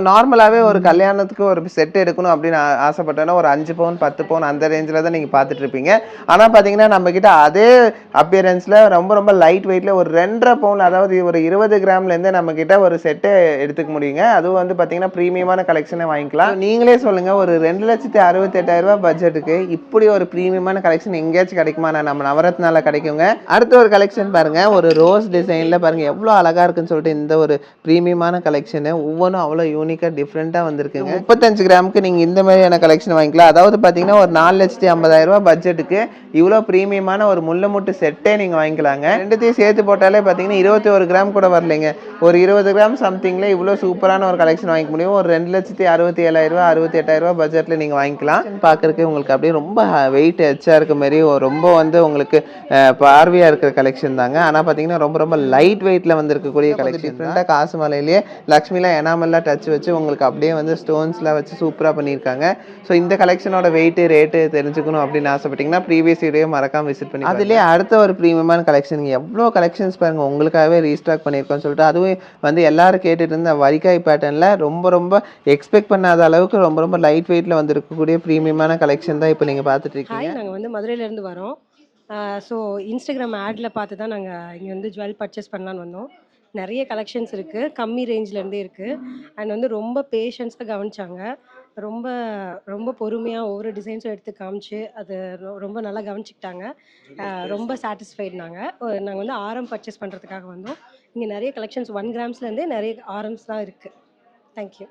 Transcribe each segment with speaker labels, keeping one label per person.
Speaker 1: நார்மலாவே ஒரு கல்யாணத்துக்கு ஒரு செட் எடுக்கணும் அப்படின்னு ஆசைப்பட்டேன்னா ஒரு 5 பவுன் 10 பவுன் அந்த ரேஞ்சில் தான் நீங்கள் பார்த்துட்டு இருப்பீங்க. ஆனால் பார்த்தீங்கன்னா நம்ம கிட்ட அதே அப்பியரன்ஸில் ரொம்ப ரொம்ப லைட் வெயிட்ல ஒரு 2.5 பவுன், அதாவது ஒரு 20 கிராம்லேருந்து நம்ம கிட்ட ஒரு செட்டே எடுத்துக்க முடியுங்க. அதுவும் வந்து பார்த்தீங்கன்னா ப்ரீமியமான கலெக்ஷனே வாங்கிக்கலாம். நீங்களே சொல்லுங்க, ஒரு 2,68,800 பட்ஜெட்டுக்கு இப்படி ஒரு ப்ரீமியமான கலெக்ஷன் எங்கேயாச்சும் கிடைக்குமா? நம்ம நவரத்னால கிடைக்குங்க. அடுத்த ஒரு கலெக்ஷன் பாருங்க, ஒரு ரோஸ் டிசைனில் பாருங்க எவ்வளோ அழகா இருக்குன்னு சொல்லிட்டு இந்த ஒரு ப்ரீமியமான கலெக்ஷனு ஒவ்வொன்றும் அவ்வளோ யூனிக்கா டிஃப்ரெண்டா வந்திருக்குங்க. 35 கிராமுக்கு நீங்க இந்த மாதிரியான கலெக்ஷன் வாங்கிக்கலாம். அதாவது பாத்தீங்கன்னா ஒரு 4,50,000 பட்ஜெட்டுக்கு இவ்வளோ ப்ரீமியமான ஒரு முள்ளமுட்டு செட்டே நீங்க வாங்கிக்கலாங்க. ரெண்டுத்தையும் சேர்த்து போட்டாலே பாத்தீங்கன்னா 21 கிராம் கூட வரலைங்க. ஒரு 20 கிராம் சம்திங்ல இவ்வளோ சூப்பரான ஒரு கலெக்ஷன் வாங்கிக்க முடியும். ஒரு 2,67,000 68,000 பட்ஜெட்ல நீங்க வாங்கிக்கலாம். பாக்குறதுக்கு உங்களுக்கு அப்படியே ரொம்ப வெயிட் ஹெச்சா இருக்க மாதிரி ரொம்ப வந்து உங்களுக்கு பார்வையா இருக்கிற கலெக்ஷன் தாங்க. ஆனா பாத்தீங்கன்னா ரொம்ப ரொம்ப லைட் வெயிட்ல வந்து இருக்கக்கூடிய கலெக்ஷன். டிஃப்ரெண்டா காசு மலையிலேயே லக்ஷ்மில எனாமல்லாம் டச் வச்சு உங்களுக்கு அப்படியே வந்து ஸ்டோன்ஸ்லாம் வச்சு சூப்பராக பண்ணியிருக்காங்க. ஸோ இந்த கலெக்ஷனோட வெயிட் ரேட்டு தெரிஞ்சுக்கணும் அப்படின்னு ஆசைப்பட்டீங்கன்னா ப்ரீவியஸ் வீடியோ மறக்காம விசிட் பண்ணி அதுலேயே அடுத்த ஒரு ப்ரீமியமான கலெக்ஷன் எவ்வளோ கலெக்ஷன்ஸ் பாருங்க உங்களுக்காகவே ரீஸ்டாக் பண்ணியிருக்கோன்னு சொல்லிட்டு, அதுவும் வந்து எல்லாரும் கேட்டுட்டு இருந்த வரிக்காய் பேட்டர்னில் ரொம்ப ரொம்ப எக்ஸ்பெக்ட் பண்ணாத அளவுக்கு ரொம்ப ரொம்ப லைட் வெயிட்டில் வந்து இருக்கக்கூடிய ப்ரீமியமான கலெக்ஷன் தான் இப்போ நீங்கள் பார்த்துட்டு இருக்கீங்க.
Speaker 2: நாங்கள் வந்து மதுரையிலேருந்து வரோம். ஸோ இன்ஸ்டாகிராம் ஆடில் பார்த்து தான் நாங்கள் இங்கே வந்து ஜுவல் பர்ச்சேஸ் பண்ணலான்னு வந்தோம். நிறைய கலெக்ஷன்ஸ் இருக்குது, கம்மி ரேஞ்சிலேருந்தே இருக்குது. அண்ட் வந்து ரொம்ப பேஷன்ஸாக கவனிச்சாங்க. ரொம்ப ரொம்ப பொறுமையாக ஒவ்வொரு டிசைன்ஸும் எடுத்து காமிச்சு அது ரொம்ப நல்லா கவனிச்சிக்கிட்டாங்க. ரொம்ப சாட்டிஸ்ஃபைட். நாங்கள் வந்து ஆரம் பர்ச்சேஸ் பண்ணுறதுக்காக வந்தோம். இங்கே நிறைய கலெக்ஷன்ஸ் 1 கிராம்ஸ்லேருந்தே நிறைய ஆரம்ஸ் தான் இருக்குது. தேங்க்யூ.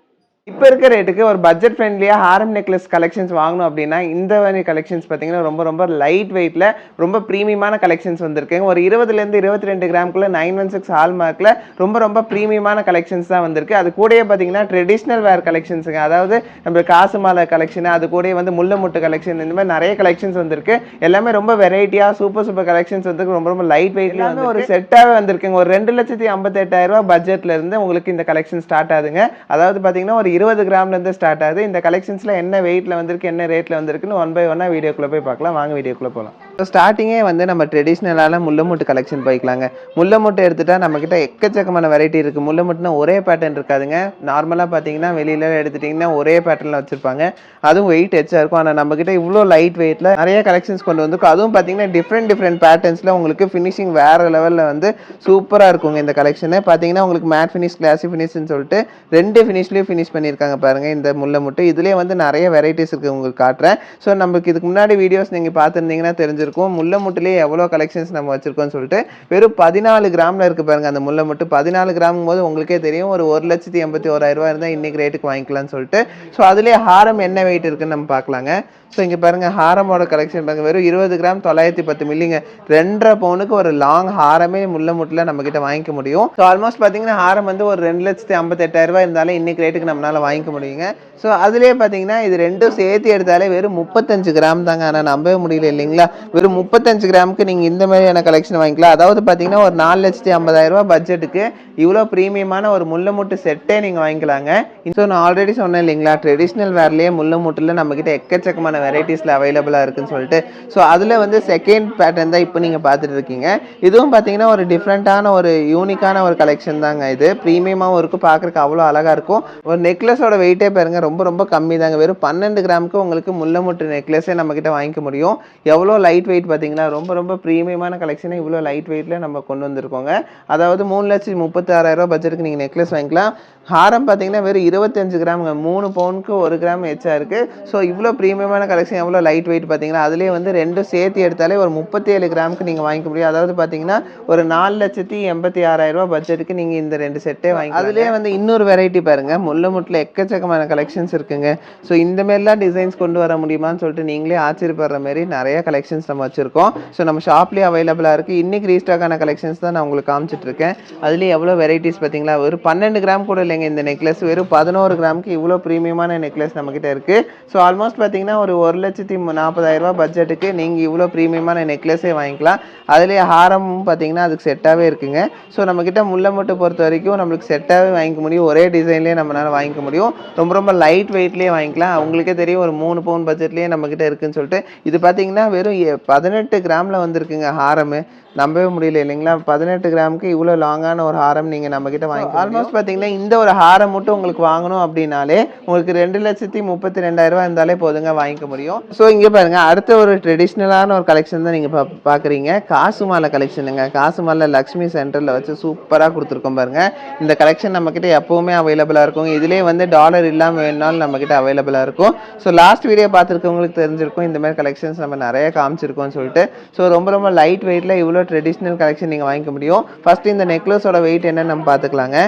Speaker 1: இப்போ இருக்க ரேட்டுக்கு ஒரு பட்ஜெட் ஃப்ரெண்ட்லியாக ஹாரம் நெக்லஸ் கலெக்ஷன்ஸ் வாங்கணும் அப்படின்னா இந்த மாதிரி கலெக்ஷன்ஸ் பார்த்தீங்கன்னா ரொம்ப ரொம்ப லைட் வெயிட்டில் ரொம்ப ப்ரீமியமான கலெக்ஷன்ஸ் வந்திருக்குங்க. ஒரு 20லேருந்து 22 கிராமுக்குள்ள 916 ஹால்மார்க்கில் ரொம்ப ரொம்ப ப்ரீமியமான கலெக்ஷன்ஸ் தான் வந்திருக்கு. அது கூடயே பார்த்தீங்கன்னா ட்ரெடிஷ்னல் வேர் கலெக்ஷன்ஸுங்க, அதாவது நம்ம காசு மாலை கலெக்ஷன், அது கூடயே வந்து முல்லை முட்டு கலெக்ஷன், இந்த மாதிரி நிறைய கலெக்ஷன்ஸ் வந்திருக்கு. எல்லாமே ரொம்ப வெரைட்டியாக சூப்பர் சூப்பர் கலெக்ஷன்ஸ் வந்து ரொம்ப ரொம்ப லைட் வெயிட்ல வந்து ஒரு செட்டாகவே வந்திருக்குங்க. ஒரு 2,58,000 பட்ஜெட்ல இருந்து உங்களுக்கு இந்த கலெக்ஷன் ஸ்டார்ட் ஆகுதுங்க. அதாவது பார்த்தீங்கன்னா ஒரு 20 கிராம்ல இருந்து ஸ்டார்ட் ஆகுது. இந்த கலெக்ஷன்ஸ்ல என்ன வெயிட்ல வந்திருக்கு, என்ன ரேட்ல வந்திருக்குன்னு ஒன் பை ஒன்னா வீடியோக்குள்ள போய் பார்க்கலாம். வாங்க வீடியோக்குள்ள போகலாம். ஸ்டார்டிங்கே வந்து நம்ம ட்ரெடிஷ்னலான முள்ளமுட்டு கலெக்ஷன் போய்க்கலாங்க. முள்ளமுட்டு எடுத்துட்டா நம்ம கிட்ட எக்கச்சக்கமான வெரைட்டி இருக்கு. முள்ளமுட்டுனா ஒரே பேட்டர்ன் இருக்காதுங்க. நார்மலா பாத்தீங்கன்னா வெளியில எடுத்துட்டீங்கன்னா ஒரே பேட்டர்ன்ல வச்சிருப்பாங்க. அதுவும் வெயிட் ஹெச்சா இருக்கும். ஆனா நம்ம கிட்ட இவ்வளோ லைட் வெயிட்ல நிறைய கலெக்ஷன்ஸ் கொண்டு வந்திருக்கும். அதுவும் பாத்தீங்கன்னா டிஃப்ரெண்ட் பேட்டர்ன்ஸ்ல உங்களுக்கு ஃபினிஷிங் வேற லெவல்ல வந்து சூப்பரா இருக்குங்க. இந்த கலெக்ஷன் பாத்தீங்கன்னா உங்களுக்கு மேட் ஃபினிஷ், கிளாசி ஃபினிஷ்னு சொல்லிட்டு 2 ஃபினிஷ்லயும் ஃபினிஷ் பண்ணியிருக்காங்க பாருங்க. இந்த முள்ளமுட்டு இதுலேயே வந்து நிறைய வெரைட்டிஸ் இருக்கு, உங்களுக்கு காட்டுறேன். ஸோ நமக்கு இதுக்கு முன்னாடி வீடியோஸ் நீங்க பார்த்துருந்தீங்கன்னா தெரிஞ்சிருக்கும் முள்ளமுட்டுலேயே எவ்வளோ கலெக்ஷன்ஸ் நம்ம வச்சிருக்கோம்னு சொல்லிட்டு. வெறும் 14 கிராம்ல இருக்கு பாருங்க அந்த முள்ளமுட்டு. 14 கிராம் போது உங்களுக்கே தெரியும் ஒரு 1,81,000 இருந்தால் இன்னைக்கு ரேட்டுக்கு வாங்கிக்கலாம்னு சொல்லிட்டு. ஸோ அதுலேயே ஹாரம் என்ன வெயிட் இருக்குன்னு நம்ம பார்க்கலாங்க. ஸோ இங்கே பாருங்க ஹாரமோட கலெக்ஷன் பாருங்க, வெறும் 20 கிராம் 910 மில்லிங்க. 2.5 பவுனுக்கு ஒரு லாங் ஹாரமே முள்ளமுட்டில் நம்ம கிட்ட வாங்கிக்க முடியும். ஸோ ஆல்மோஸ்ட் பார்த்தீங்கன்னா ஹாரம் வந்து ஒரு 2,58,000 இருந்தாலும் இன்னைக்கு ரேட்டுக்கு நம்மளால வாங்கிக்க முடியுங்க. ஸோ அதுலேயே பார்த்தீங்கன்னா இது ரெண்டும் சேர்த்து எடுத்தாலே வெறும் 35 கிராம் தாங்க. ஆனால் நம்பவே முடியல இல்லைங்களா? வெறும் 35 கிராமுக்கு நீங்கள் இந்த மாதிரியான கலெக்ஷன் வாங்கிக்கலாம். அதாவது பார்த்தீங்கன்னா ஒரு 4,50,000 பட்ஜெட்டுக்கு இவ்வளோ ப்ரீமியமான ஒரு முள்ளமுட்டு செட்டே நீங்கள் வாங்கிக்கலாங்க. ஸோ நான் ஆல்ரெடி சொன்னேன் இல்லைங்களா, ட்ரெடிஷ்னல் வேர்லேயே முள்ளமுட்டில் நம்மக்கிட்ட எக்கச்சக்கமான வெரைட்டிஸில் அவைலபிளாக இருக்குன்னு சொல்லிட்டு. ஸோ அதில் வந்து செகண்ட் பேட்டர்ன் தான் இப்போ நீங்கள் பார்த்துட்டு இருக்கீங்க. இதுவும் பார்த்தீங்கன்னா ஒரு டிஃப்ரெண்ட்டான ஒரு யூனிக்கான ஒரு கலெக்ஷன் தாங்க. இது ப்ரீமியமாகவும் இருக்கும், பார்க்குறக்கு அவ்வளோ அழகாக இருக்கும். ஒரு நெக்லஸோட வெயிட்டே பாருங்க ரொம்ப ரொம்ப கம்மி தாங்க. வெறும் 12 கிராமுக்கு உங்களுக்கு முள்ளமுட்டு நெக்லஸே நம்மக்கிட்ட வாங்கிக்க முடியும். எவ்வளோ லைட் வெயிட் பார்த்தீங்களா? ரொம்ப ரொம்ப ப்ரீமியமான கலெக்ஷனை இவ்வளோ லைட் வெயிட்டில் நம்ம கொண்டு வந்திருக்கோங்க. அதாவது 3,36,000 பட்ஜெட்டுக்கு நீங்கள் நெக்லஸ் வாங்கிக்கலாம். ஹாரம் பார்த்தீங்கன்னா வெறும் 25 கிராமுங்க. 3 பவுனுக்கு 1 கிராம் எச்சா இருக்குது. ஸோ இவ்வளோ ப்ரீமியமான கலெக்ஷன் எவ்வளோ லைட் வெயிட் பார்த்தீங்கன்னா, அதுலேயே வந்து ரெண்டும் சேர்த்து எடுத்தாலே ஒரு 37 கிராமுக்கு நீங்கள் வாங்கிக்க முடியும். அதாவது பார்த்தீங்கன்னா ஒரு 4,86,000 பட்ஜெட்டுக்கு நீங்கள் இந்த 2 செட்டே வாங்கி. அதுலேயே வந்து இன்னொரு வெரைட்டி பாருங்கள், முள்ளமுட்டில் எக்கச்சக்கமான கலெக்ஷன்ஸ் இருக்குங்க. ஸோ இந்த மாதிரிலாம் டிசைன்ஸ் கொண்டு வர முடியுமான்னு சொல்லிட்டு நீங்களே ஆச்சரியப்படுற மாதிரி நிறைய கலெக்ஷன்ஸ் நம்ம வச்சுருக்கோம். ஸோ நம்ம ஷாப்லேயே அவைலபிளாக இருக்குது. இன்றைக்கி ரீஸ்டாக்கான கலெக்ஷன்ஸ் தான் நான் உங்களுக்கு காமிச்சிட்டு இருக்கேன். அதுலேயே எவ்வளோ வெரைட்டிஸ் பார்த்தீங்களா? ஒரு 12 கிராம் கூட இல்லைங்க இந்த நெக்லஸ். வெறும் 11 கிராமுக்கு இவ்வளோ ப்ரீமியமான நெக்லஸ் நம்மக்கிட்ட இருக்குது. ஸோ ஆல்மோஸ்ட் பார்த்தீங்கன்னா ஒரு 1,40,000 பட்ஜெட்டுக்கு நீங்கள் இவ்வளோ ப்ரீமியமான நெக்லஸே வாங்கிக்கலாம். அதுலேயே ஹாரமும் பார்த்தீங்கன்னா அதுக்கு செட்டாகவே இருக்குங்க. ஸோ நம்மக்கிட்ட முள்ளமுட்டு பொறுத்த வரைக்கும் நம்மளுக்கு செட்டாகவே வாங்கிக்க முடியும். ஒரே டிசைன்லேயே நம்மளால் வாங்கிக்க முடியும். ரொம்ப ரொம்ப லைட் வெயிட்லேயே வாங்கிக்கலாம். உங்களுக்கே தெரியும் ஒரு 3 பவுன் பட்ஜெட்லேயே நம்மக்கிட்ட இருக்குன்னு சொல்லிட்டு. இது பார்த்தீங்கன்னா வெறும் 18 கிராமில் வந்திருக்குங்க ஹாரமு. நம்பவே முடியல இல்லைங்களா? 18 கிராமுக்கு இவ்வளோ லாங்கான ஒரு ஹாரம் நீங்கள் நம்மக்கிட்ட வாங்கி ஆல்மோஸ்ட் பார்த்தீங்கன்னா இந்த ஒரு ஹாரம் மட்டும் உங்களுக்கு வாங்கணும் அப்படின்னாலே உங்களுக்கு 2,32,000 இருந்தாலே போதுங்க வாங்கிக்க முடியும். ஸோ இங்கே பாருங்க அடுத்த ஒரு ட்ரெடிஷ்னலான ஒரு கலெக்ஷன் தான் நீங்கள் பார்க்குறீங்க. காசு மாலை கலெக்ஷனுங்க. காசு மாலை லக்ஷ்மி சென்டரில் வச்சு சூப்பராக கொடுத்துருக்கோம் பாருங்க. இந்த கலெக்ஷன் நம்மக்கிட்ட எப்போவுமே அவைலபிளாக இருக்கும். இதிலே வந்து டாலர் இல்லாமல் வேணுனாலும் நம்மக்கிட்ட அவைலபிளாக இருக்கும். ஸோ லாஸ்ட் வீடியோ பார்த்துருக்கவங்களுக்கு தெரிஞ்சிருக்கும் இந்த மாதிரி கலெக்ஷன்ஸ் நம்ம நிறைய காமிச்சிருக்கோம்னு சொல்லிட்டு. ஸோ ரொம்ப லைட் வெயிட்டில் இவ்வளோ ட்ரெடிஷ்னல் கலெக்ஷன் நீங்கள் வாங்கிக்க முடியும். ஃபர்ஸ்ட் இந்த நெக்லஸோட வெயிட் என்னன்னு நம்ம பார்த்துக்கலாங்க.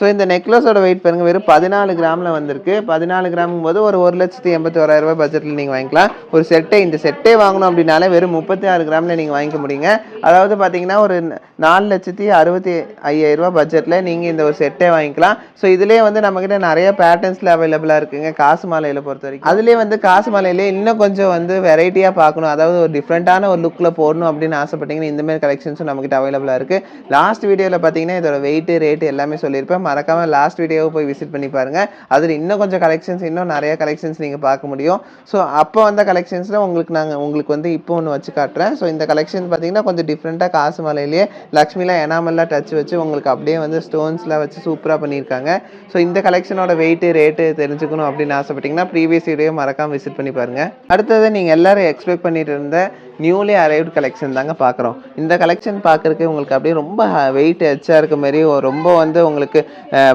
Speaker 1: ஸோ இந்த நெக்லஸோட வெயிட் பாருங்கள் வெறும் 14 கிராமில் வந்திருக்கு. 14 கிராமும் போது ஒரு 1,81,000 பட்ஜெட்டில் நீங்கள் வாங்கிக்கலாம். ஒரு இந்த செட்டே வாங்கணும் அப்படின்னாலே வெறும் 36 கிராமில் நீங்கள் வாங்கிக்க முடியுங்க. அதாவது பார்த்தீங்கன்னா ஒரு 4,65,000 பட்ஜெட்டில் நீங்கள் இந்த ஒரு செட்டே வாங்கிக்கலாம். ஸோ இதுலேயே வந்து நம்மக்கிட்ட நிறைய பேட்டர்ன்ஸில் அவைலபிளாக இருக்குங்க காசு மாலையில் பொறுத்த வரைக்கும். அதுலேயே வந்து காசு மாலையிலே இன்னும் கொஞ்சம் வந்து வெரைட்டியாக பார்க்கணும், அதாவது ஒரு டிஃப்ரெண்ட்டான ஒரு லுக்கில் போடணும் அப்படின்னு ஆசைப்பட்டீங்கன்னா இந்தமாதிரி கலெக்ஷன்ஸும் நம்மக்கிட்ட அவைலபிளாக இருக்குது. லாஸ்ட் வீடியோவில் பார்த்தீங்கன்னா இதோட வெயிட்டு ரேட்டு எல்லாமே சொல்லியிருப்பேன். மறக்காம லாஸ்ட் வீடியோவை போய் விசிட் பண்ணி பாருங்க. அதில் இன்னும் கொஞ்சம் கலெக்ஷன்ஸ் இன்னும் நிறைய கலெக்ஷன்ஸ் நீங்கள் பார்க்க முடியும். ஸோ அப்போ வந்த கலெக்ஷன்ஸில் உங்களுக்கு வந்து இப்போ ஒன்று வச்சு காட்டுறேன். ஸோ இந்த கலெக்ஷன் பார்த்தீங்கன்னா கொஞ்சம் டிஃப்ரெண்ட்டாக காசு மாலையிலேயே லக்ஷ்மியில் எனாமெல்லாம் டச் வச்சு உங்களுக்கு அப்படியே வந்து ஸ்டோன்ஸ்லாம் வச்சு சூப்பராக பண்ணியிருக்காங்க. ஸோ இந்த கலெக்ஷனோட வெயிட்டு ரேட்டு தெரிஞ்சுக்கணும் அப்படின்னு ஆசைப்பட்டீங்கன்னா ப்ரீவியஸ் வீடியோ மறக்காம விசிட் பண்ணி பாருங்க. அடுத்தது நீங்கள் எல்லாரும் எக்ஸ்பெக்ட் பண்ணிட்டு இருந்த நியூலி அரைவ்டு கலெக்ஷன் தாங்க பார்க்குறோம். இந்த கலெக்ஷன் பார்க்குறதுக்கு உங்களுக்கு அப்படியே ரொம்ப வெயிட் ஹெச்சாக இருக்க மாதிரி ரொம்ப வந்து உங்களுக்கு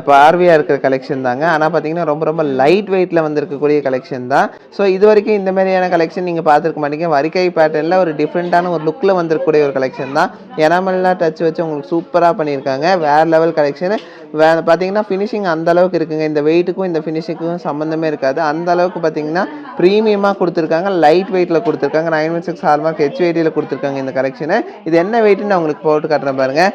Speaker 1: பார்வையாக இருக்கிற கலெக்ஷன் தாங்க. ஆனால் பார்த்தீங்கன்னா ரொம்ப லைட் வெயிட்டில் வந்திருக்கக்கூடிய கலெக்ஷன் தான். ஸோ இது வரைக்கும் இந்த மாதிரியான கலெக்ஷன் நீங்கள் பார்த்துருக்க மாட்டீங்க. வரிக்கை பேட்டர்னில் ஒரு டிஃப்ரெண்ட்டான ஒரு லுக்கில் வந்திருக்கக்கூடிய ஒரு கலெக்ஷன் தான். எனாமெல்லாம் டச் வச்சு உங்களுக்கு சூப்பராக பண்ணியிருக்காங்க. வேறு லெவல் கலெக்ஷனு. பார்த்தீங்கன்னா ஃபினிஷிங் அந்த அளவுக்கு இருக்குங்க. இந்த வெயிட்டுக்கும் இந்த ஃபினிஷிங்கும் சம்மந்தமே இருக்காது. அந்த அளவுக்கு பார்த்தீங்கன்னா ப்ரீமியமாக கொடுத்துருக்காங்க. லைட் வெயிட்டில் கொடுத்துருக்காங்க. 916 ஹால்மார்க் HVDயில் கொடுத்துருக்காங்க இந்த கலெக்ஷனு. இது என்ன வெயிட்டுன்னு நான் உங்களுக்கு போட்டு காட்டுறேன் பாருங்கள்.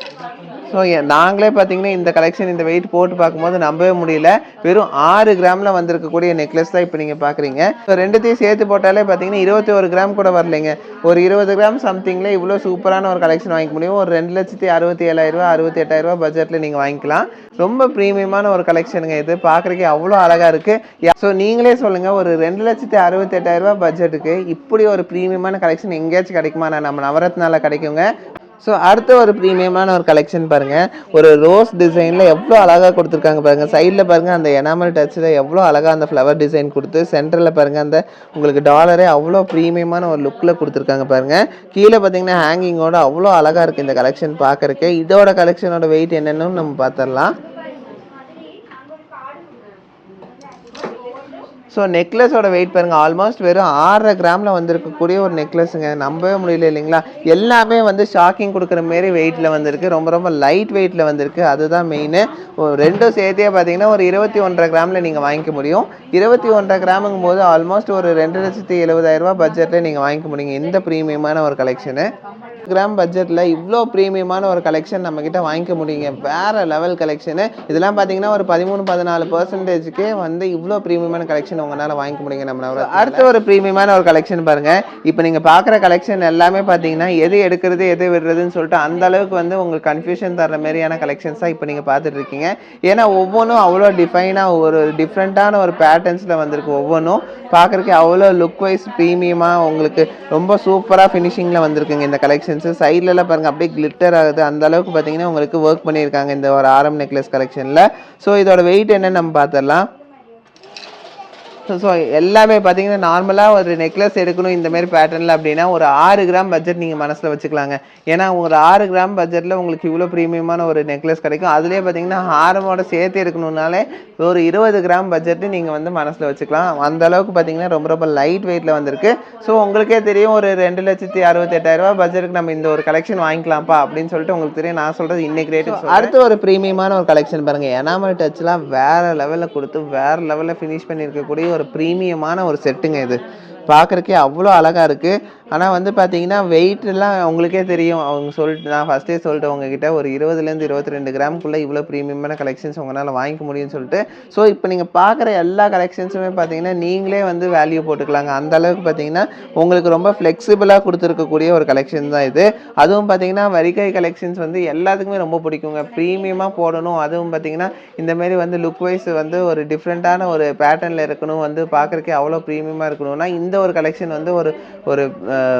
Speaker 1: ஸோ நாங்களே பார்த்தீங்கன்னா இந்த கலெக்ஷன் இந்த வெயிட் போட்டு பார்க்கும்போது நம்பவே முடியல. வெறும் 6 கிராமில் வந்திருக்கக்கூடிய நெக்லஸ் தான் இப்போ நீங்கள் பார்க்குறீங்க. ஸோ ரெண்டுத்தையும் சேர்த்து போட்டாலே பார்த்தீங்கன்னா 21 கிராம் கூட வரலைங்க. ஒரு 20 கிராம் சம்திங்கில் இவ்வளோ சூப்பரான ஒரு கலெக்ஷன் வாங்கிக்க முடியும். ஒரு 2,67,000 68,000 பட்ஜெட்டில் நீங்கள் வாங்கிக்கலாம். ரொம்ப ப்ரீமியமான ஒரு கலெக்ஷனுங்க இது. பார்க்குறதுக்கே அவ்வளோ அழகாக இருக்குது. ஸோ நீங்களே சொல்லுங்கள், ஒரு 2,68,000 பட்ஜெட்டுக்கு இப்படி ஒரு ப்ரீமியமான கலெக்ஷன் எங்கேயாச்சும் கிடைக்குமா? நம்ம நவரத்னால கிடைக்குங்க. ஸோ அடுத்த ஒரு ப்ரீமியமான ஒரு கலெக்ஷன் பாருங்கள். ஒரு ரோஸ் டிசைனில் எவ்வளோ அழகாக கொடுத்துருக்காங்க பாருங்கள். சைடில் பாருங்கள் அந்த எனாமல் டச்சில் எவ்வளோ அழகாக அந்த ஃப்ளவர் டிசைன் கொடுத்து சென்டரில் பாருங்கள் அந்த உங்களுக்கு டாலரே அவ்வளோ ப்ரீமியமான ஒரு லுக்கில் கொடுத்துருக்காங்க பாருங்கள். கீழே பார்த்தீங்கன்னா ஹேங்கிங்கோட அவ்வளோ அழகாக இருக்குது இந்த கலெக்ஷன் பார்க்குறக்கு. இதோட கலெக்ஷனோட வெயிட் என்னென்னு நம்ம பார்த்துடலாம். ஸோ நெக்லஸோட வெயிட் பாருங்கள். ஆல்மோஸ்ட் வெறும் 6.5 கிராமில் வந்திருக்கக்கூடிய ஒரு நெக்லஸுங்க. நம்பவே முடியல இல்லைங்களா? எல்லாமே வந்து ஷாக்கிங் கொடுக்குற மாரி வெயிட்டில் வந்திருக்கு. ரொம்ப லைட் வெயிட்டில் வந்திருக்கு. அதுதான் மெயின். ரெண்டும் சேர்த்தே பார்த்தீங்கன்னா ஒரு 21.5 கிராமில் நீங்கள் வாங்கிக்க முடியும். 21.5 கிராமுங்கும் போது ஆல்மோஸ்ட் ஒரு 2,70,000 பட்ஜெட்டில் நீங்கள் வாங்கிக்க முடியுங்க இந்த ப்ரீமியமான ஒரு கலெக்ஷனு. கிராம் பட்ஜெட்டில் இவ்வளோ ப்ரீமியமான ஒரு கலெக்ஷன் நம்மக்கிட்ட வாங்கிக்க முடியுங்க. வேறு லெவல் கலெக்ஷனு. இதெல்லாம் பார்த்தீங்கன்னா ஒரு 13-14% வந்து இவ்வளோ ப்ரீமியமான கலெக்ஷன் உங்களால் வாங்கிக்க முடியுங்க நம்ம. அடுத்த ஒரு ப்ரீமியமான ஒரு கலெக்ஷன் பாருங்கள். இப்போ நீங்கள் பார்க்குற கலெக்ஷன் எல்லாமே பார்த்தீங்கன்னா எது எடுக்கிறது எது விடுறதுன்னு சொல்லிட்டு அந்த அளவுக்கு வந்து உங்களுக்கு கன்ஃபியூஷன் தர்ற மாதிரியான கலெக்ஷன்ஸ் தான் இப்போ நீங்கள் பார்த்துட்டு இருக்கீங்க. ஏன்னா ஒவ்வொன்றும் அவ்வளோ டிஃபைனாக ஒரு டிஃப்ரெண்ட்டான ஒரு பேட்டர்ன்ஸில் வந்திருக்கு. ஒவ்வொன்றும் பார்க்குறதுக்கு அவ்வளோ லுக் வைஸ் ப்ரீமியமாக உங்களுக்கு ரொம்ப சூப்பராக ஃபினிஷிங்கில் வந்திருக்குங்க இந்த கலெக்ஷன்ஸு. சைட்லலாம் பாருங்கள் அப்படியே கிளிட்டர் ஆகுது. அந்த அளவுக்கு பார்த்தீங்கன்னா உங்களுக்கு ஒர்க் பண்ணியிருக்காங்க இந்த ஒரு ஆரம் நெக்லஸ் கலெக்ஷனில். ஸோ இதோட வெயிட் என்னன்னு நம்ம பார்த்துடலாம். ஸோ எல்லாமே பார்த்தீங்கன்னா நார்மலாக ஒரு நெக்லஸ் எடுக்கணும் இந்த மாதிரி பேட்டர்னில் அப்படின்னா ஒரு 6 கிராம் பட்ஜெட் நீங்கள் மனசில் வச்சுக்கலாங்க. ஏன்னா ஒரு 6 கிராம் பட்ஜெட்டில் உங்களுக்கு இவ்வளோ ப்ரீமியமான ஒரு நெக்லஸ் கிடைக்கும். அதுலேயே பார்த்தீங்கன்னா ஹாரமோட சேர்த்து எடுக்கணுன்னாலே ஒரு 20 கிராம் பட்ஜெட்டு நீங்கள் வந்து மனசில் வச்சுக்கலாம். அந்த அளவுக்கு பார்த்தீங்கன்னா ரொம்ப லைட் வெயிட்டில் வந்திருக்கு. ஸோ உங்களுக்கே தெரியும் ஒரு 2,68,000 பட்ஜெட்டுக்கு நம்ம இந்த ஒரு கலெக்ஷன் வாங்கிக்கலாம்ப்பா அப்படின்னு சொல்லிட்டு உங்களுக்கு தெரியும். நான் சொல்கிறது இன்னைக்கு ரேட்டு. அடுத்த ஒரு ப்ரீமியமான ஒரு கலெக்ஷன் பாருங்கள். எனாமல் டச்லாம் வேறு லெவலில் கொடுத்து வேறு லெவலில் ஃபினிஷ் பண்ணியிருக்கக்கூடிய ஒரு ப்ரீமியமான ஒரு செட்டுங்க இது. பார்க்குறக்கே அவ்வளோ அழகாக இருக்குது. ஆனால் வந்து பார்த்தீங்கன்னா வெயிட்லாம் உங்களுக்கே தெரியும். நான் ஃபஸ்ட்டே சொல்லிட்டு உங்ககிட்ட ஒரு 20 22 கிராமுக்குள்ளே இவ்வளோ ப்ரீமியமான கலெக்ஷன்ஸ் உங்களால் வாங்கிக்க முடியும்னு சொல்லிட்டு. ஸோ இப்போ நீங்கள் பார்க்குற எல்லா கலெக்ஷன்ஸுமே பார்த்தீங்கன்னா நீங்களே வந்து வேல்யூ போட்டுக்கலாங்க. அந்த அளவுக்கு பார்த்தீங்கன்னா உங்களுக்கு ரொம்ப ஃப்ளெக்சிபிளாக கொடுத்துருக்கக்கூடிய ஒரு கலெக்ஷன் தான் இது. அதுவும் பார்த்தீங்கன்னா வரிக்கை கலெக்ஷன்ஸ் வந்து எல்லாத்துக்குமே ரொம்ப பிடிக்குங்க. ப்ரீமியமாக போடணும். அதுவும் பார்த்தீங்கன்னா இந்தமாரி வந்து லுக் வைஸ் வந்து ஒரு டிஃப்ரெண்ட்டான ஒரு பேட்டர்னில் இருக்கணும், வந்து பார்க்குறக்கே அவ்வளோ ப்ரீமியமாக இருக்கணும்னா இந்த இந்த ஒரு கலெக்ஷன் வந்து ஒரு ஒரு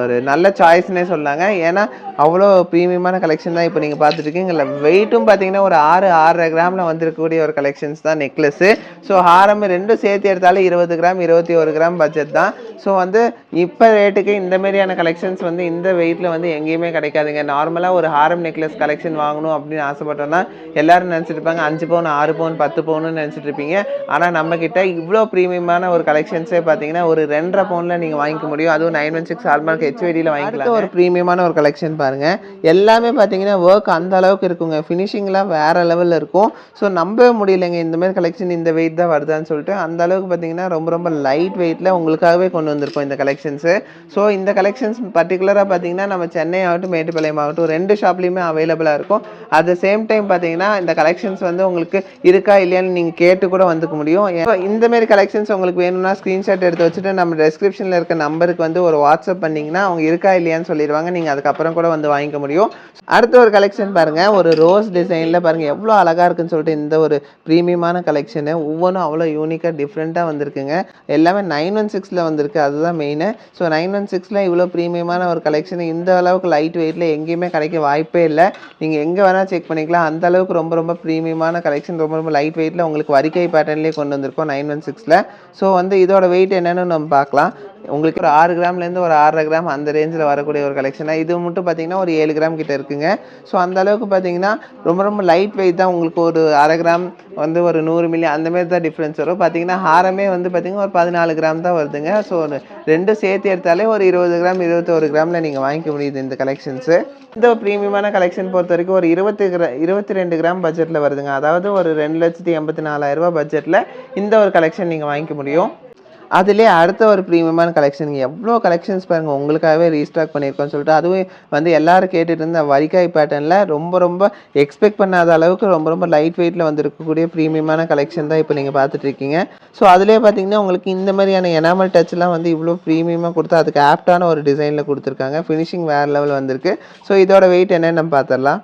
Speaker 1: ஒரு நல்ல சாய்ஸ்னே சொல்லாங்க. ஏன்னா அவ்வளோ ப்ரீமியமான கலெக்ஷன் தான் இப்போ நீங்கள் பார்த்துட்டு இருக்கீங்க. வெயிட்டும் பார்த்தீங்கன்னா ஒரு 6-6.5 கிராமில் வந்திருக்கக்கூடிய ஒரு கலெக்ஷன்ஸ் தான் நெக்லஸ்ஸு. ஸோ ஹாரம் ரெண்டும் சேர்த்து எடுத்தாலும் 20 கிராம் 21 கிராம் பட்ஜெட் தான். ஸோ வந்து இப்போ ரேட்டுக்கு இந்த மாதிரியான கலெக்ஷன்ஸ் வந்து இந்த வெயிட்டில் வந்து எங்கேயுமே கிடைக்காதுங்க. நார்மலாக ஒரு ஹாரம் நெக்லஸ் கலெக்ஷன் வாங்கணும் அப்படின்னு ஆசைப்பட்டோம்னா எல்லாரும் நினச்சிட்டு இருப்பாங்க 5 பவுன் 6 பவுன் 10 பவுன்னு நினச்சிட்டு இருப்பீங்க. ஆனால் நம்மக்கிட்ட இவ்வளோ ப்ரீமியமான ஒரு கலெக்ஷன்ஸே பார்த்தீங்கன்னா ஒரு 2.5 பவுனில் நீங்கள் வாங்கிக்க முடியும். அதுவும் 916 ஹால்மார்க் HYDயில் வாங்கிக்கலாம். ஒரு ப்ரீமியமான ஒரு கலெக்ஷன் பாருங்கள். எல்லாமே பார்த்தீங்கன்னா ஒர்க் அந்த அளவுக்கு இருக்குங்க. ஃபினிஷிங்லாம் வேறு லெவலில் இருக்கும். ஸோ நம்பவே முடியலைங்க இந்த மாதிரி கலெக்ஷன் இந்த வெயிட் தான் வருதான்னு சொல்லிட்டு. அந்த அளவுக்கு பார்த்தீங்கன்னா ரொம்ப ரொம்ப லைட் வெயிட்டில் உங்களுக்காகவே கொண்டு வந்திருக்கோம் இந்த கலெக்ஷன்ஸு. ஸோ இந்த கலெக்ஷன்ஸ் பர்டிகுலராக பார்த்தீங்கன்னா நம்ம சென்னை ஆகட்டும் மேட்டுப்பாளையம் ஆகட்டும் 2 ஷாப்லேயுமே அவைலபிளாக இருக்கும். அட் த சேம் டைம் பார்த்தீங்கன்னா இந்த கலெக்ஷன்ஸ் வந்து உங்களுக்கு இருக்கா இல்லையான்னு நீங்கள் கேட்டு கூட வந்துக்க முடியும். இந்த மாதிரி கலெக்ஷன்ஸ் உங்களுக்கு வேணும்னா ஸ்க்ரீன்ஷாட் எடுத்து வச்சுட்டு நம்ம டெஸ்கிரிப்ஷனில் இருக்க நம்பருக்கு வந்து ஒரு வாட்ஸ்அப் பண்ணிங்கன்னா அவங்க இருக்கா இல்லையான்னு சொல்லிடுவாங்க. நீங்கள் அதுக்கப்புறம் கூட வந்து வாங்கிக்க முடியும். அடுத்த ஒரு கலெக்ஷன் பாருங்கள். ஒரு ரோஸ் டிசைனில் பாருங்கள் எவ்வளோ அழகாக இருக்குன்னு சொல்லிட்டு இந்த ஒரு ப்ரீமியமான கலெக்ஷனு ஒவ்வொன்றும் அவ்வளோ யூனிக்காக டிஃப்ரெண்ட்டாக வந்திருக்குங்க. எல்லாமே 916 வந்திருக்கு. அதுதான் மெயினு. ஸோ 916 இவ்வளோ ப்ரீமியமான ஒரு கலெக்ஷன் இந்த அளவுக்கு லைட் வெயிட்டில் எங்கேயுமே கிடைக்க வாய்ப்பே இல்லை. நீங்கள் எங்கே வேணால் செக் பண்ணிக்கலாம். அந்த அளவுக்கு ரொம்ப ரொம்ப ப்ரீமியமான கலெக்ஷன் ரொம்ப ரொம்ப லைட் வெயிட்டில் உங்களுக்கு வரிக்கை பேட்டர்ன்லேயே கொண்டு வந்திருக்கோம் 916. ஸோ வந்து இதோட வெயிட் என்னென்னு நம்ம பார்க்கலாம். உங்களுக்கு ஒரு 6 கிராம்லேருந்து ஒரு 6.5 கிராம் அந்த ரேஞ்சில் வரக்கூடிய ஒரு கலெக்ஷனாக இது மட்டும் பார்த்தீங்கன்னா ஒரு 7 கிராம் கிட்ட இருக்குங்க. ஸோ அந்த அளவுக்கு பார்த்தீங்கன்னா ரொம்ப ரொம்ப லைட் வெயிட் தான். உங்களுக்கு ஒரு 1/2 கிராம் வந்து ஒரு 100 மில்லி அந்தமாரி தான் டிஃப்ரென்ஸ் வரும். பார்த்தீங்கன்னா ஹாரமே வந்து பார்த்தீங்கன்னா ஒரு 14 கிராம் தான் வருதுங்க. ஸோ ரெண்டும் சேர்த்து எடுத்தாலே ஒரு 20 கிராம் 21 கிராமில் நீங்கள் வாங்கிக்க முடியுது இந்த கலெக்ஷன்ஸு. இந்த ப்ரீமியமான கலெக்ஷன் பொறுத்த வரைக்கும் ஒரு 22 கிராம் பட்ஜெட்டில் வருதுங்க. அதாவது ஒரு 2,84,000 பட்ஜெட்டில் இந்த ஒரு கலெக்ஷன் நீங்கள் வாங்கிக்க முடியும். அதுலேயே அடுத்த ஒரு ப்ரீமியமான கலெக்ஷன் எவ்வளோ கலெக்ஷன்ஸ் பாருங்கள் உங்களுக்காகவே ரீஸ்டாக் பண்ணியிருக்கோன்னு சொல்லிட்டு. அதுவும் வந்து எல்லோரும் கேட்டுட்டு இருந்த வரிக்காய் பேட்டர்னில் ரொம்ப ரொம்ப எக்ஸ்பெக்ட் பண்ணாத அளவுக்கு ரொம்ப ரொம்ப லைட் வெயிட்டில் வந்துருக்கக்கூடிய ப்ரீமியமான கலெக்ஷன் தான் இப்போ நீங்கள் பார்த்துட்ருக்கீங்க. ஸோ அதுலேயே பார்த்தீங்கன்னா உங்களுக்கு இந்த மாதிரியான எனாமல் டச்லாம் வந்து இவ்வளோ ப்ரீமியமாக கொடுத்து அதுக்கு ஆப்டான ஒரு டிசைனில் கொடுத்துருக்காங்க. ஃபினிஷிங் வேறு லெவல் வந்திருக்கு. ஸோ இதோட வெயிட் என்னன்னு நம்ம பார்த்துடலாம்.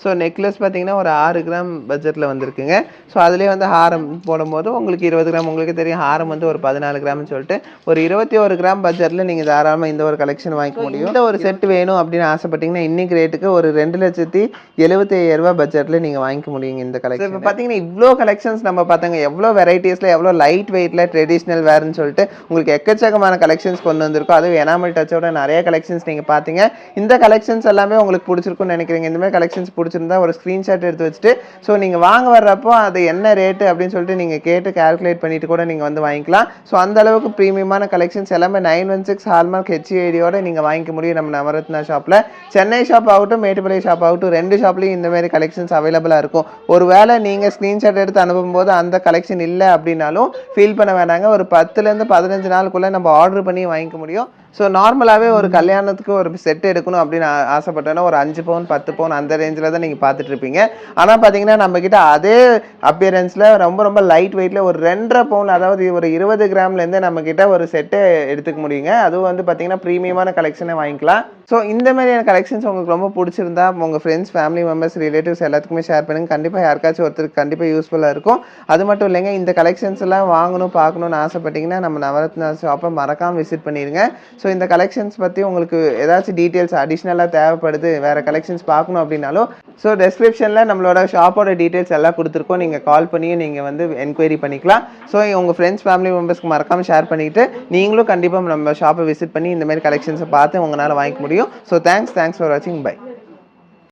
Speaker 1: ஸோ நெக்லஸ் பார்த்தீங்கன்னா ஒரு 6 கிராம் பட்ஜெட்டில் வந்திருக்குங்க. ஸோ அதிலே வந்து ஹாரம் போடும்போது உங்களுக்கு 20 கிராம் உங்களுக்கு தெரியும். ஹாரம் வந்து ஒரு 14 கிராம்னு சொல்லிட்டு ஒரு 21 கிராம் பட்ஜெட்டில் நீங்கள் தாராளமாக இந்த ஒரு கலெக்ஷன் வாங்கிக்க முடியும். இந்த ஒரு செட் வேணும் அப்படின்னு ஆசைப்பட்டீங்கன்னா இன்றைக்கி ரேட்டுக்கு ஒரு 2,75,000 பட்ஜெட்டில் நீங்கள் வாங்கிக்க முடியுங்க இந்த கலெக்ஷன். இப்போ பார்த்தீங்கன்னா இவ்வளோ கலெக்ஷன்ஸ் நம்ம பார்த்தாங்க. எவ்வளோ வெரைட்டிஸில் எவ்வளோ லைட் வெயிட்டில் ட்ரெடிஷ்னல் வேர்னு சொல்லிட்டு உங்களுக்கு எக்கச்சக்கமான கலெக்ஷன்ஸ் கொண்டு வந்திருக்கும். அதுவும் எனாமல் டச்சோட நிறைய கலெக்ஷன்ஸ் நீங்கள் பார்த்தீங்க. இந்த கலெக்ஷன்ஸ் எல்லாமே உங்களுக்கு பிடிச்சிருக்குன்னு நினைக்கிறீங்க. இந்த மாதிரி கலெக்ஷன்ஸ் பிடிச்சிருந்தா ஒரு ஸ்க்ரீன்ஷாட் எடுத்து வச்சுட்டு ஸோ நீங்கள் வாங்க வர்றப்போ அது என்ன ரேட்டு அப்படின்னு சொல்லிட்டு நீங்கள் கேட்டு கால்குலேட் பண்ணிட்டு கூட நீங்கள் வந்து வாங்கிக்கலாம். ஸோ அந்த அளவுக்கு ப்ரீமியமான கலெக்ஷன்ஸ் எல்லாமே 916 ஹால்மார்க் HYDயோட நீங்கள் வாங்கிக்க முடியும் நம்ம நவரத்னா ஷாப்பில். சென்னை ஷாப் ஆகட்டும் மேட்டுப்பாளையம் ஷாப் ஆகட்டும் 2 ஷாப்லேயும் இந்த மாதிரி கலெக்ஷன்ஸ் அவைலபிளாக இருக்கும். ஒருவேளை நீங்கள் ஸ்க்ரீன்ஷாட் எடுத்து அனுப்பும்போது அந்த கலெக்ஷன் இல்லை அப்படின்னாலும் ஃபீல் பண்ண வேண்டாங்க. ஒரு 10லேருந்து 15 நாளுக்குள்ளே நம்ம ஆர்டர் பண்ணி வாங்கிக்க முடியும். ஸோ நார்மலாகவே ஒரு கல்யாணத்துக்கு ஒரு செட் எடுக்கணும் அப்படின்னு ஆசைப்பட்டோன்னா ஒரு 5 பவுன் 10 பவுன் அந்த ரேஞ்சில் தான் நீங்கள் பார்த்துட்ருப்பீங்க. ஆனால் பார்த்தீங்கன்னா நம்மக்கிட்ட அதே அப்பியரன்ஸில் ரொம்ப ரொம்ப லைட் வெயிட்டில் ஒரு 2.5 பவுன் அதாவது ஒரு 20 கிராம்லேருந்து நம்மக்கிட்ட ஒரு செட்டை எடுத்துக்க முடியுங்க. அதுவும் வந்து பார்த்தீங்கன்னா ப்ரீமியமான கலெக்ஷனை வாங்கிக்கலாம். ஸோ இந்த மாதிரியான கலெக்ஷன்ஸ் உங்களுக்கு ரொம்ப பிடிச்சிருந்தா உங்கள் ஃப்ரெண்ட்ஸ் ஃபேமிலி மெம்பர்ஸ் ரிலேட்டிவ்ஸ் எல்லாத்துக்குமே ஷேர் பண்ணுங்கள். கண்டிப்பாக யாருக்காச்சும் ஒருத்தருக்கு கண்டிப்பாக யூஸ்ஃபுல்லாக இருக்கும். அது மட்டும் இல்லைங்க இந்த கலெக்ஷன்ஸ் எல்லாம் வாங்கணும் பார்க்கணுன்னு ஆசைப்பட்டீங்கன்னா நம்ம நவரத்னா ஷாப்பை மறக்காமல் விசிட் பண்ணிடுங்க. ஸோ இந்த கலெக்ஷன்ஸ் பற்றி உங்களுக்கு ஏதாச்சும் டீட்டெயில்ஸ் அடிஷ்னலாக தேவைப்படுது வேறு கலெக்ஷன்ஸ் பார்க்கணும் அப்படின்னாலும் ஸோ டெஸ்கிரிப்ஷனில் நம்மளோட ஷாப்போட டீட்டெயில்ஸ் எல்லாம் கொடுத்துருக்கோம். நீங்கள் கால் பண்ணியும் நீங்கள் வந்து என்கொயரி பண்ணிக்கலாம். ஸோ உங்கள் ஃப்ரெண்ட்ஸ் ஃபேமிலி மெம்பர்ஸ்க்கு மறக்காமல் ஷேர் பண்ணிவிட்டு நீங்களும் கண்டிப்பாக நம்ம ஷாப்பை விசிட் பண்ணி இந்த மாதிரி கலெக்ஷன்ஸை பார்த்து உங்களால் வாங்கிக்க முடியும். ஸோ தேங்க்ஸ் ஃபார் வாட்சிங். பை.